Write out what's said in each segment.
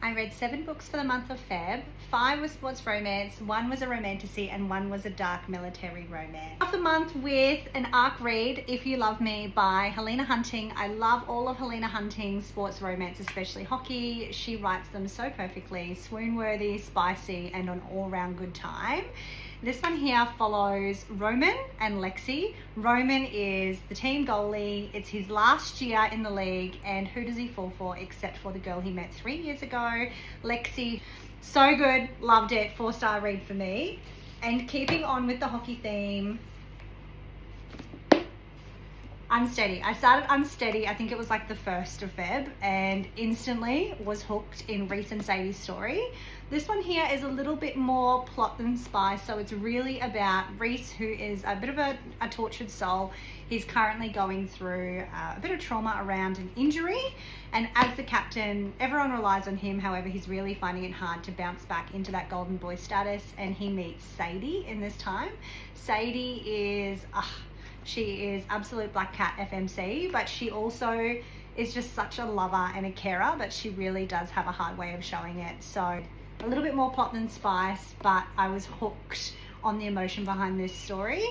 I read 7 books for the month of Feb. 5 was sports romance, 1 was a romantasy, and 1 was a dark military romance. Of the month with an ARC read, If You Love Me by Helena Hunting. I love all of Helena Hunting's sports romance, especially hockey. She writes them so perfectly, swoon-worthy, spicy, and an all-round good time. This one here follows Roman and Lexi. Roman is the team goalie. It's his last year in the league, and who does he fall for except for the girl he met 3 years ago, Lexi. So good, loved it, 4-star read for me. And keeping on with the hockey theme, Unsteady. I started Unsteady, I think it was like the 1st of Feb, and instantly was hooked in Reese and Sadie's story. This one here is a little bit more plot than spice, so it's really about Reese, who is a bit of a tortured soul. He's currently going through a bit of trauma around an injury, and as the captain, everyone relies on him. However, he's really finding it hard to bounce back into that golden boy status, and he meets Sadie in this time. Sadie is... she is absolute black cat FMC, but she also is just such a lover and a carer, but she really does have a hard way of showing it. So a little bit more plot than spice, but I was hooked on the emotion behind this story.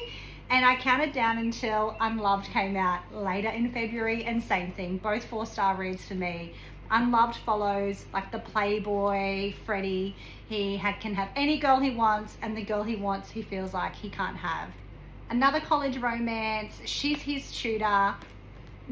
And I counted down until Unloved came out later in February, and same thing, both 4-star reads for me. Unloved follows like the playboy Freddie. He can have any girl he wants, and the girl he wants he feels like he can't have. Another college romance, she's his tutor,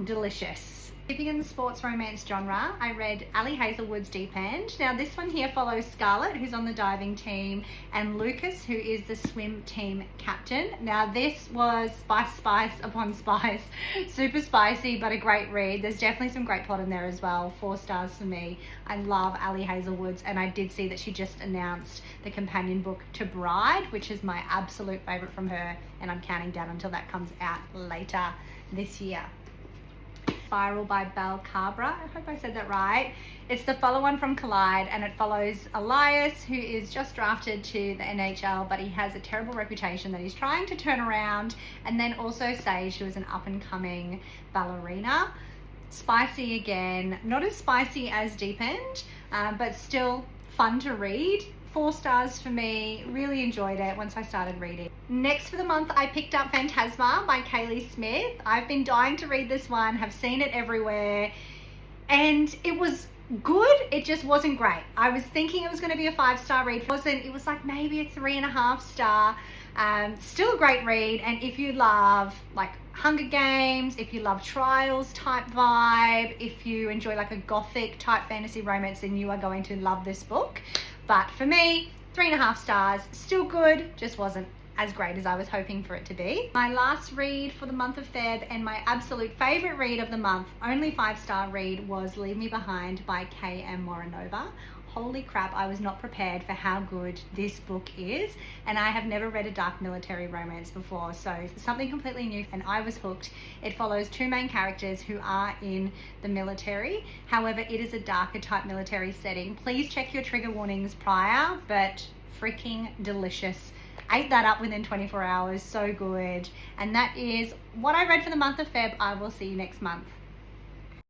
delicious. Keeping in the sports romance genre, I read Ali Hazelwood's Deep End. Now this one here follows Scarlett, who's on the diving team, and Lucas, who is the swim team captain. Now this was spice upon spice, super spicy, but a great read. There's definitely some great plot in there as well. 4 stars for me. I love Ali Hazelwood's, and I did see that she just announced the companion book to Bride, which is my absolute favorite from her, and I'm counting down until that comes out later this year. Spiral by Bal Khabra. I hope I said that right. It's the follow-on from Collide, and it follows Elias, who is just drafted to the NHL, but he has a terrible reputation that he's trying to turn around, and then also Sage, who is an up-and-coming ballerina. Spicy again, not as spicy as Deep End, but still fun to read. 4 stars for me, really enjoyed it once I started reading. Next for the month, I picked up Phantasma by Kaylie Smith. I've been dying to read this one, have seen it everywhere, and it was good, it just wasn't great. I was thinking it was going to be a 5-star read. It was like maybe a 3.5 star. Still a great read, and if you love like Hunger Games, if you love Trials type vibe, if you enjoy like a gothic type fantasy romance, then you are going to love this book. But for me, 3.5 stars, still good, just wasn't as great as I was hoping for it to be. My last read for the month of Feb, and my absolute favorite read of the month, only 5-star read, was Leave Me Behind by K.M.Moronova. Holy crap, I was not prepared for how good this book is, and I have never read a dark military romance before, so something completely new, and I was hooked. It follows 2 main characters who are in the military. However, it is a darker type military setting. Please check your trigger warnings prior, but freaking delicious. Ate that up within 24 hours, so good. And that is what I read for the month of Feb. I will see you next month.